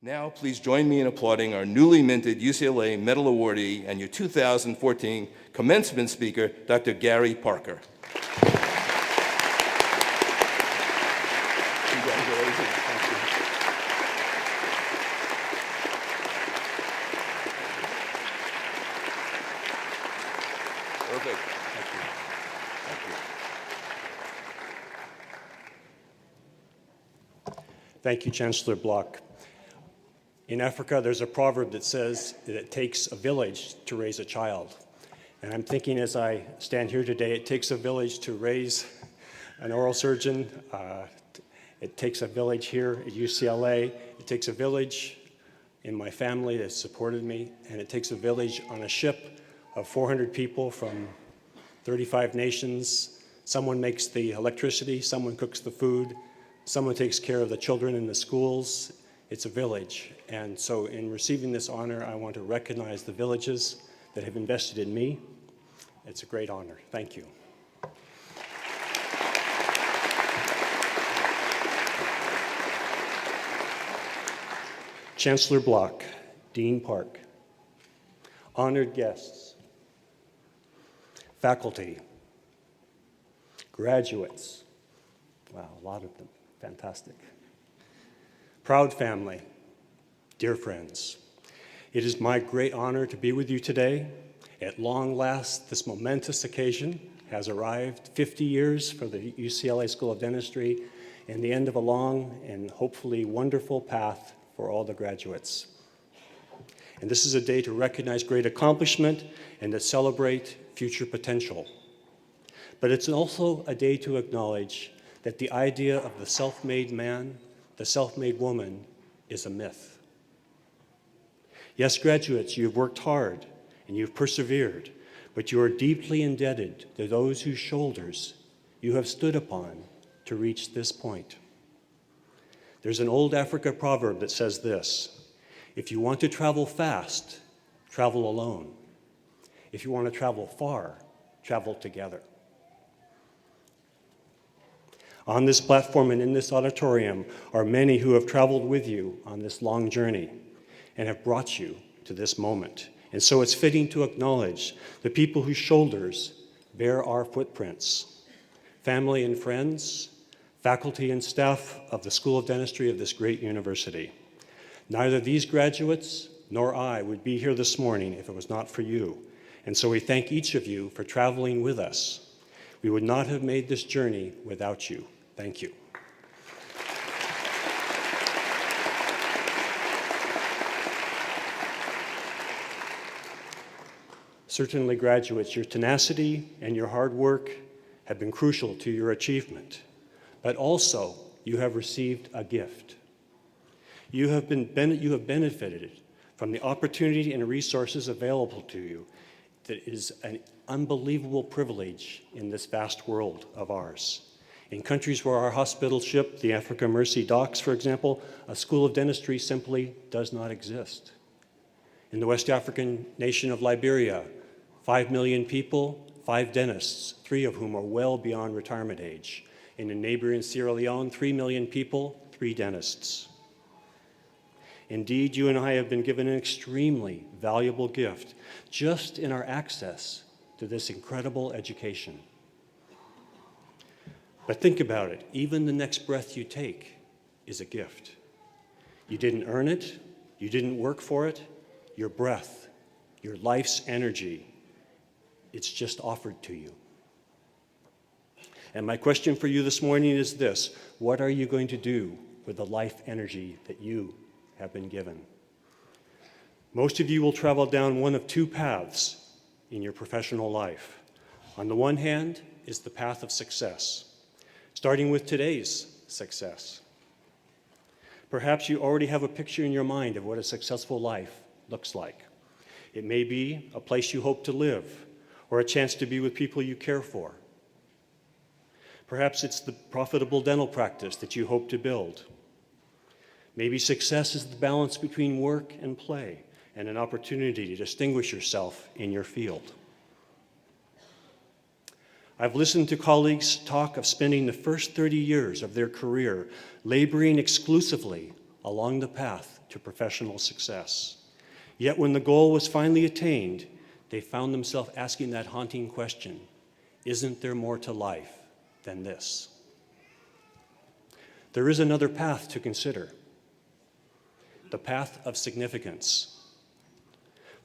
Now, please join me in applauding our newly minted UCLA Medal awardee and your 2014 Commencement speaker, Dr. Gary Parker. Congratulations. Thank you. Perfect. Thank you. Thank you. Thank you, Chancellor Block. In Africa, there's a proverb that says that it takes a village to raise a child. And I'm thinking as I stand here today, it takes a village to raise an oral surgeon. It takes a village here at UCLA. It takes a village in my family that supported me. And it takes a village on a ship of 400 people from 35 nations. Someone makes the electricity, someone cooks the food, someone takes care of the children in the schools. It's a village. And so in receiving this honor, I want to recognize the villages that have invested in me. It's a great honor. Thank you. Chancellor Block, Dean Park, honored guests, faculty, graduates, wow, a lot of them, fantastic. Proud family, dear friends, it is my great honor to be with you today. At long last, this momentous occasion has arrived, 50 years for the UCLA School of Dentistry, and the end of a long and hopefully wonderful path for all the graduates. And this is a day to recognize great accomplishment and to celebrate future potential. But it's also a day to acknowledge that the idea of the self-made man, the self-made woman, is a myth. Yes, graduates, you've worked hard and you've persevered, but you are deeply indebted to those whose shoulders you have stood upon to reach this point. There's an old Africa proverb that says this: if you want to travel fast, travel alone. If you want to travel far, travel together. On this platform and in this auditorium are many who have traveled with you on this long journey and have brought you to this moment. And so it's fitting to acknowledge the people whose shoulders bear our footprints, family and friends, faculty and staff of the School of Dentistry of this great university. Neither these graduates nor I would be here this morning if it was not for you. And so we thank each of you for traveling with us. We would not have made this journey without you. Thank you. Certainly, graduates, your tenacity and your hard work have been crucial to your achievement, but also you have received a gift. You have benefited from the opportunity and resources available to you that is an unbelievable privilege in this vast world of ours. In countries where our hospitals ship, the Africa Mercy docks, for example, a school of dentistry simply does not exist. In the West African nation of Liberia, 5 million people, 5 dentists, 3 of whom are well beyond retirement age. And in neighboring Sierra Leone, 3 million people, 3 dentists. Indeed, you and I have been given an extremely valuable gift just in our access to this incredible education. But think about it, even the next breath you take is a gift. You didn't earn it, you didn't work for it, your breath, your life's energy, it's just offered to you. And my question for you this morning is this: what are you going to do with the life energy that you have been given? Most of you will travel down one of 2 paths in your professional life. On the one hand is the path of success, starting with today's success. Perhaps you already have a picture in your mind of what a successful life looks like. It may be a place you hope to live, or a chance to be with people you care for. Perhaps it's the profitable dental practice that you hope to build. Maybe success is the balance between work and play and an opportunity to distinguish yourself in your field. I've listened to colleagues talk of spending the first 30 years of their career laboring exclusively along the path to professional success. Yet when the goal was finally attained, they found themselves asking that haunting question, isn't there more to life than this? There is another path to consider, the path of significance.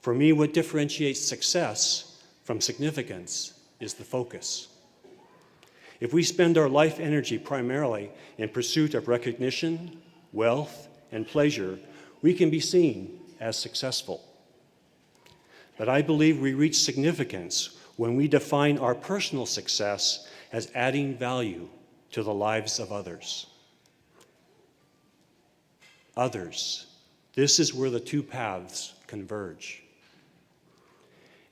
For me, what differentiates success from significance is the focus. If we spend our life energy primarily in pursuit of recognition, wealth, and pleasure, we can be seen as successful. But I believe we reach significance when we define our personal success as adding value to the lives of others. Others. This is where the two paths converge.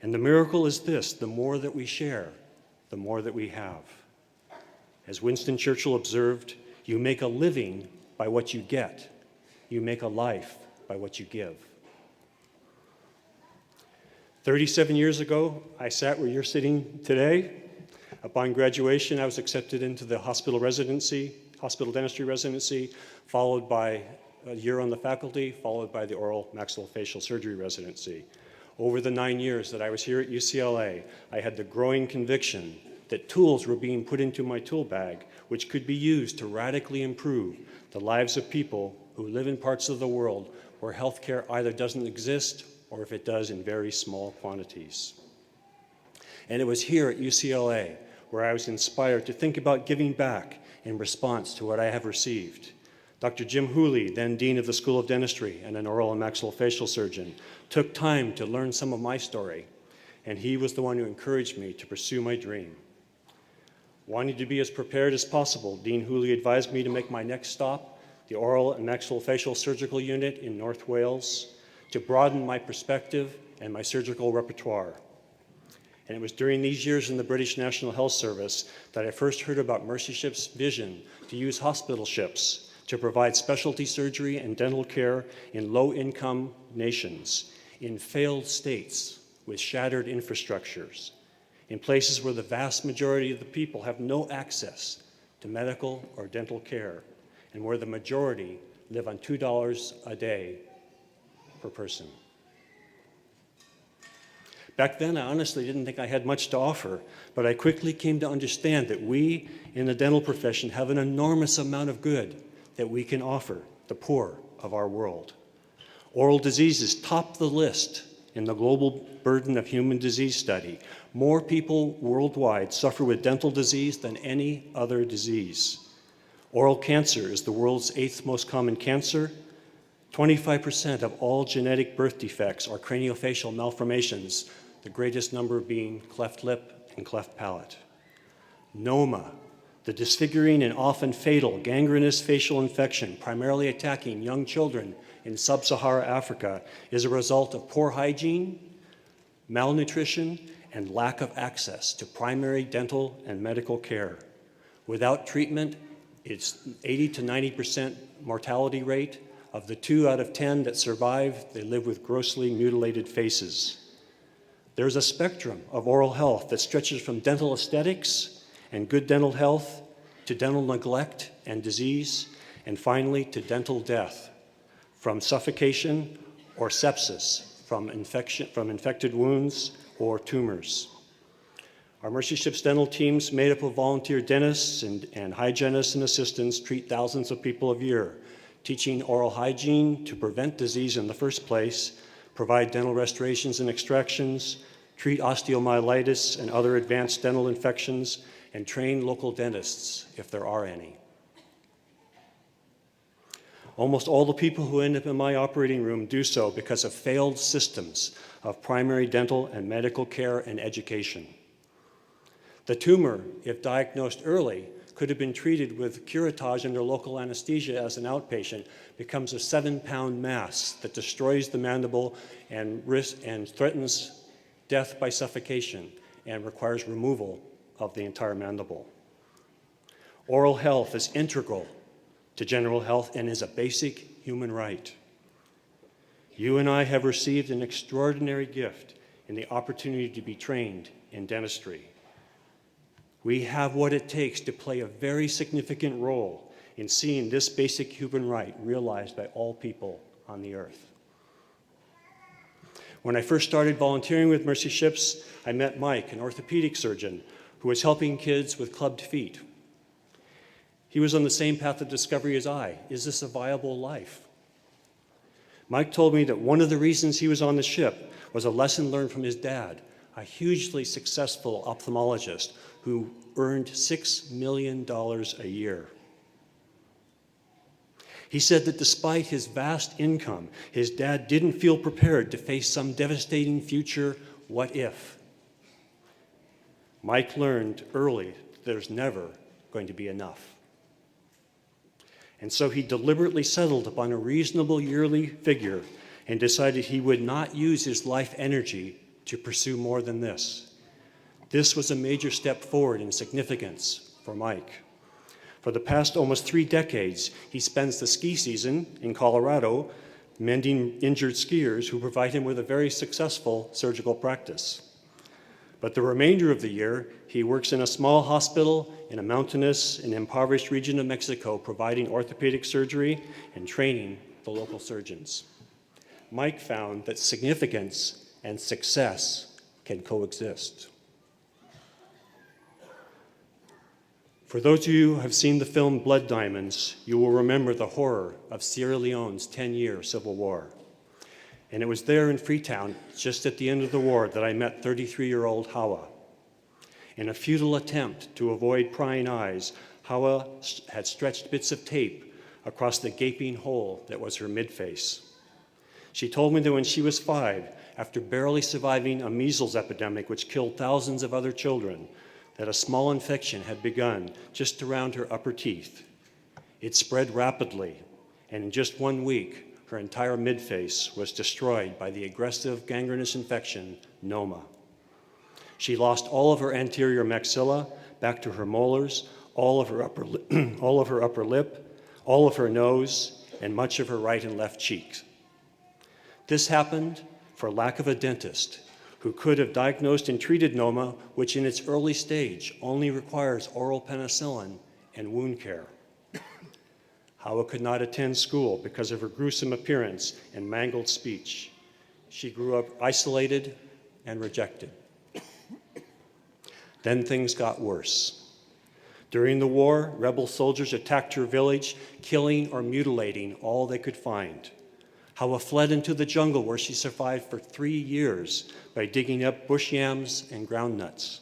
And the miracle is this: the more that we share, the more that we have. As Winston Churchill observed, you make a living by what you get. You make a life by what you give. 37 years ago, I sat where you're sitting today. Upon graduation, I was accepted into the hospital dentistry residency, followed by a year on the faculty, followed by the oral maxillofacial surgery residency. Over the 9 years that I was here at UCLA, I had the growing conviction that tools were being put into my tool bag which could be used to radically improve the lives of people who live in parts of the world where healthcare either doesn't exist or if it does in very small quantities. And it was here at UCLA where I was inspired to think about giving back in response to what I have received. Dr. Jim Hooley, then Dean of the School of Dentistry and an oral and maxillofacial surgeon, took time to learn some of my story, and he was the one who encouraged me to pursue my dream. Wanting to be as prepared as possible, Dean Hooley advised me to make my next stop, the oral and maxillofacial surgical unit in North Wales, to broaden my perspective and my surgical repertoire. And it was during these years in the British National Health Service that I first heard about Mercyship's vision to use hospital ships to provide specialty surgery and dental care in low-income nations, in failed states with shattered infrastructures, in places where the vast majority of the people have no access to medical or dental care, and where the majority live on $2 a day per person. Back then, I honestly didn't think I had much to offer, but I quickly came to understand that we in the dental profession have an enormous amount of good that we can offer the poor of our world. Oral diseases top the list in the global burden of human disease study. More people worldwide suffer with dental disease than any other disease. Oral cancer is the world's 8th most common cancer. 25% of all genetic birth defects are craniofacial malformations, the greatest number being cleft lip and cleft palate. Noma, the disfiguring and often fatal gangrenous facial infection, primarily attacking young children in sub-Saharan Africa, is a result of poor hygiene, malnutrition, and lack of access to primary dental and medical care. Without treatment, it's 80 to 90% mortality rate. Of the 2 out of 10 that survive, they live with grossly mutilated faces. There's a spectrum of oral health that stretches from dental aesthetics and good dental health to dental neglect and disease, and finally to dental death, from suffocation or sepsis, from infected wounds or tumors. Our Mercyship's dental teams, made up of volunteer dentists and hygienists and assistants, treat thousands of people a year, teaching oral hygiene to prevent disease in the first place, provide dental restorations and extractions, treat osteomyelitis and other advanced dental infections, and train local dentists if there are any. Almost all the people who end up in my operating room do so because of failed systems of primary dental and medical care and education. The tumor, if diagnosed early, could have been treated with curettage under local anesthesia as an outpatient, becomes a 7-pound mass that destroys the mandible and threatens death by suffocation and requires removal of the entire mandible. Oral health is integral to general health and is a basic human right. You and I have received an extraordinary gift in the opportunity to be trained in dentistry. We have what it takes to play a very significant role in seeing this basic human right realized by all people on the earth. When I first started volunteering with Mercy Ships, I met Mike, an orthopedic surgeon who was helping kids with clubbed feet. He was on the same path of discovery as I. Is this a viable life? Mike told me that one of the reasons he was on the ship was a lesson learned from his dad, a hugely successful ophthalmologist who earned $6 million a year. He said that despite his vast income, his dad didn't feel prepared to face some devastating future what if. Mike learned early that there's never going to be enough. And so he deliberately settled upon a reasonable yearly figure and decided he would not use his life energy to pursue more than this. This was a major step forward in significance for Mike. For the past almost 3 decades, he spends the ski season in Colorado mending injured skiers who provide him with a very successful surgical practice. But the remainder of the year, he works in a small hospital in a mountainous and impoverished region of Mexico, providing orthopedic surgery and training the local surgeons. Mike found that significance and success can coexist. For those of you who have seen the film Blood Diamonds, you will remember the horror of Sierra Leone's 10-year civil war. And it was there in Freetown, just at the end of the war, that I met 33-year-old Hawa. In a futile attempt to avoid prying eyes, Hawa had stretched bits of tape across the gaping hole that was her midface. She told me that when she was 5, after barely surviving a measles epidemic which killed thousands of other children, that a small infection had begun just around her upper teeth. It spread rapidly, and in just 1 week, her entire midface was destroyed by the aggressive gangrenous infection, noma. She lost all of her anterior maxilla, back to her molars, all of her upper lip, all of her nose, and much of her right and left cheeks. This happened for lack of a dentist who could have diagnosed and treated noma, which in its early stage only requires oral penicillin and wound care. Hawa could not attend school because of her gruesome appearance and mangled speech. She grew up isolated and rejected. Then things got worse. During the war, rebel soldiers attacked her village, killing or mutilating all they could find. Hawa fled into the jungle where she survived for 3 years by digging up bush yams and ground nuts.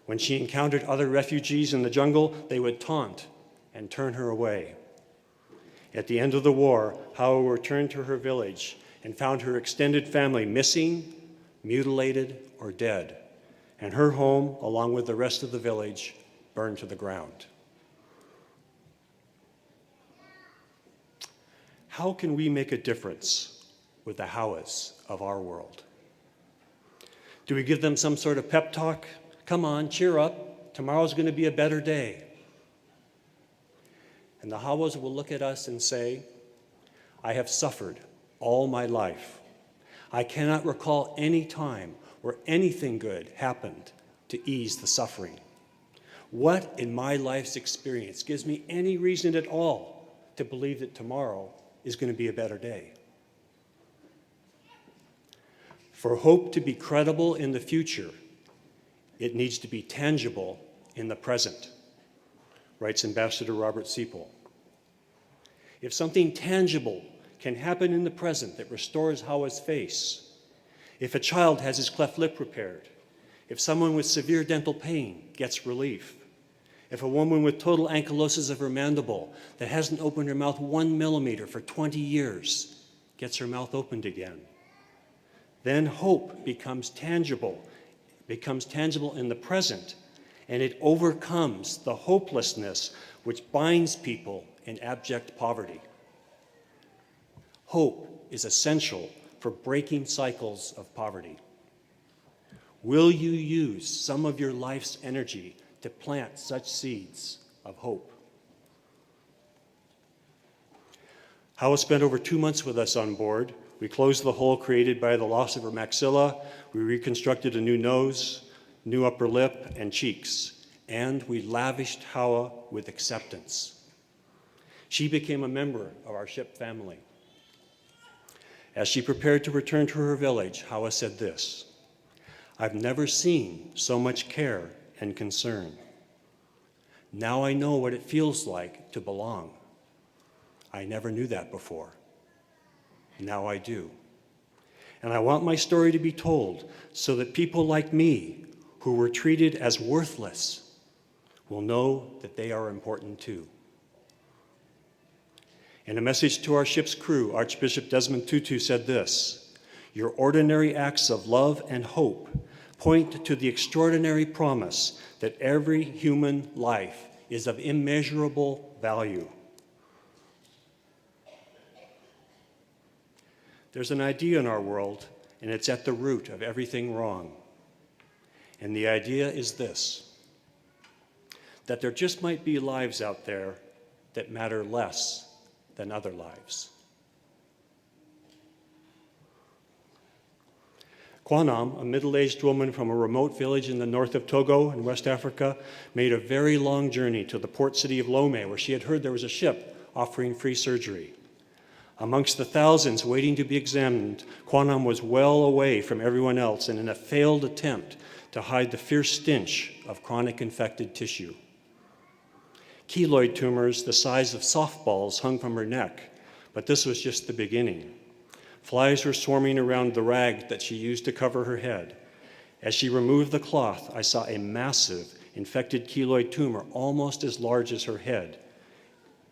When she encountered other refugees in the jungle, they would taunt and turn her away. At the end of the war, Hawa returned to her village and found her extended family missing, mutilated, or dead, and her home, along with the rest of the village, burned to the ground. How can we make a difference with the Hawas of our world? Do we give them some sort of pep talk? Come on, cheer up. Tomorrow's going to be a better day. And the Hawas will look at us and say, I have suffered all my life. I cannot recall any time where anything good happened to ease the suffering. What in my life's experience gives me any reason at all to believe that tomorrow is going to be a better day? For hope to be credible in the future, it needs to be tangible in the present, writes Ambassador Robert Seipel. If something tangible can happen in the present that restores Hawa's face, if a child has his cleft lip repaired, if someone with severe dental pain gets relief, if a woman with total ankylosis of her mandible that hasn't opened her mouth 1 millimeter for 20 years gets her mouth opened again, then hope becomes tangible in the present, and it overcomes the hopelessness which binds people in abject poverty. Hope is essential for breaking cycles of poverty. Will you use some of your life's energy to plant such seeds of hope? Hawa spent over 2 months with us on board. We closed the hole created by the loss of her maxilla. We reconstructed a new nose, new upper lip, and cheeks. And we lavished Hawa with acceptance. She became a member of our ship family. As she prepared to return to her village, Hawa said this, "I've never seen so much care and concern. Now I know what it feels like to belong. I never knew that before. Now I do. And I want my story to be told so that people like me, who were treated as worthless, will know that they are important too." In a message to our ship's crew, Archbishop Desmond Tutu said this, "Your ordinary acts of love and hope point to the extraordinary promise that every human life is of immeasurable value." There's an idea in our world, and it's at the root of everything wrong. And the idea is this, that there just might be lives out there that matter less than other lives. Kwanam, a middle-aged woman from a remote village in the north of Togo in West Africa, made a very long journey to the port city of Lomé, where she had heard there was a ship offering free surgery. Amongst the thousands waiting to be examined, Kwanam was well away from everyone else and in a failed attempt to hide the fierce stench of chronic infected tissue. Keloid tumors the size of softballs hung from her neck, but this was just the beginning. Flies were swarming around the rag that she used to cover her head. As she removed the cloth, I saw a massive infected keloid tumor almost as large as her head,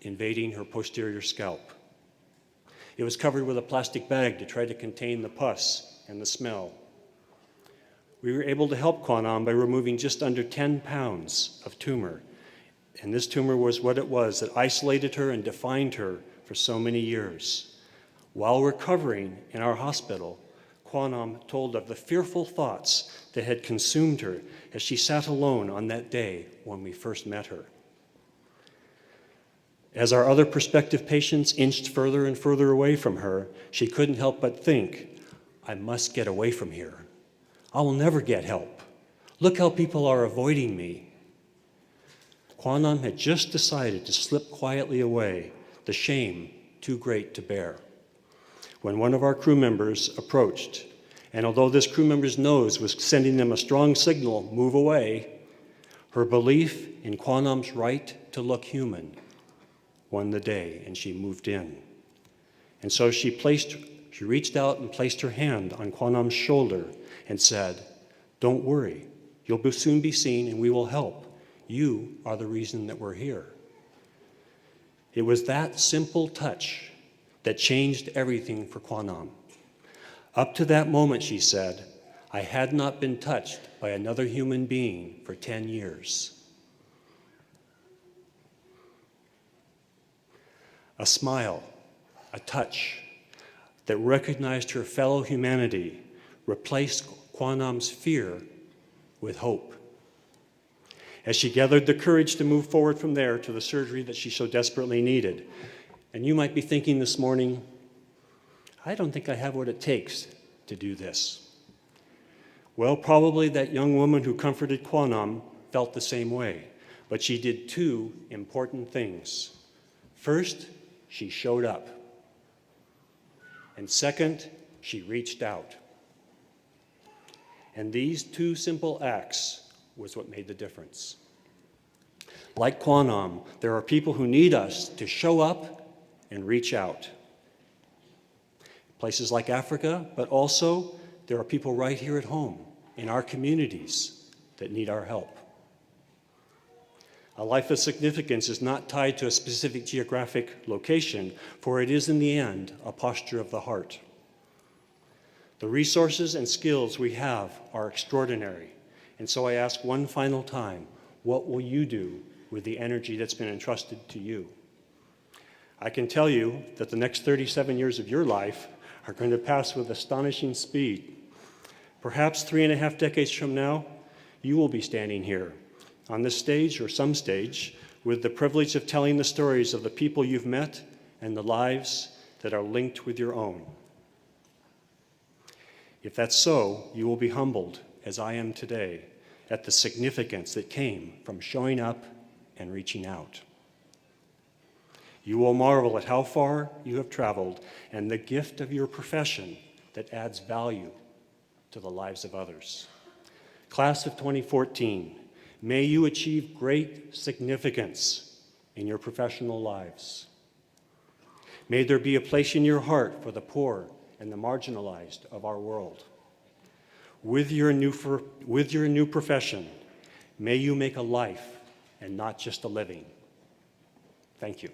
invading her posterior scalp. It was covered with a plastic bag to try to contain the pus and the smell. We were able to help Kwanam by removing just under 10 pounds of tumor. And this tumor was what it was that isolated her and defined her for so many years. While recovering in our hospital, Kwanam told of the fearful thoughts that had consumed her as she sat alone on that day when we first met her. As our other prospective patients inched further and further away from her, she couldn't help but think, "I must get away from here. I will never get help. Look how people are avoiding me." Kwanam had just decided to slip quietly away, the shame too great to bear, when one of our crew members approached. And although this crew member's nose was sending them a strong signal, "Move away," her belief in Kwanam's right to look human won the day, and she moved in. And so she reached out and placed her hand on Kwanam's shoulder and said, "Don't worry, you'll soon be seen and we will help. You are the reason that we're here." It was that simple touch that changed everything for Kwanam. Up to that moment, she said, I had not been touched by another human being for 10 years. A smile, a touch that recognized her fellow humanity replaced Kwanam's fear with hope. As she gathered the courage to move forward from there to the surgery that she so desperately needed. And you might be thinking this morning, I don't think I have what it takes to do this. Well, probably that young woman who comforted Kwanam felt the same way, but she did two important things. First, she showed up. And second, she reached out. And these two simple acts was what made the difference. Like Kwanam, there are people who need us to show up and reach out. Places like Africa, but also there are people right here at home in our communities that need our help. A life of significance is not tied to a specific geographic location, for it is in the end a posture of the heart. The resources and skills we have are extraordinary. And so I ask one final time, what will you do with the energy that's been entrusted to you? I can tell you that the next 37 years of your life are going to pass with astonishing speed. Perhaps 3.5 decades from now, you will be standing here on this stage or some stage with the privilege of telling the stories of the people you've met and the lives that are linked with your own. If that's so, you will be humbled, as I am today, at the significance that came from showing up and reaching out. You will marvel at how far you have traveled and the gift of your profession that adds value to the lives of others. Class of 2014, may you achieve great significance in your professional lives. May there be a place in your heart for the poor and the marginalized of our world. With your new profession, may you make a life and not just a living. Thank you.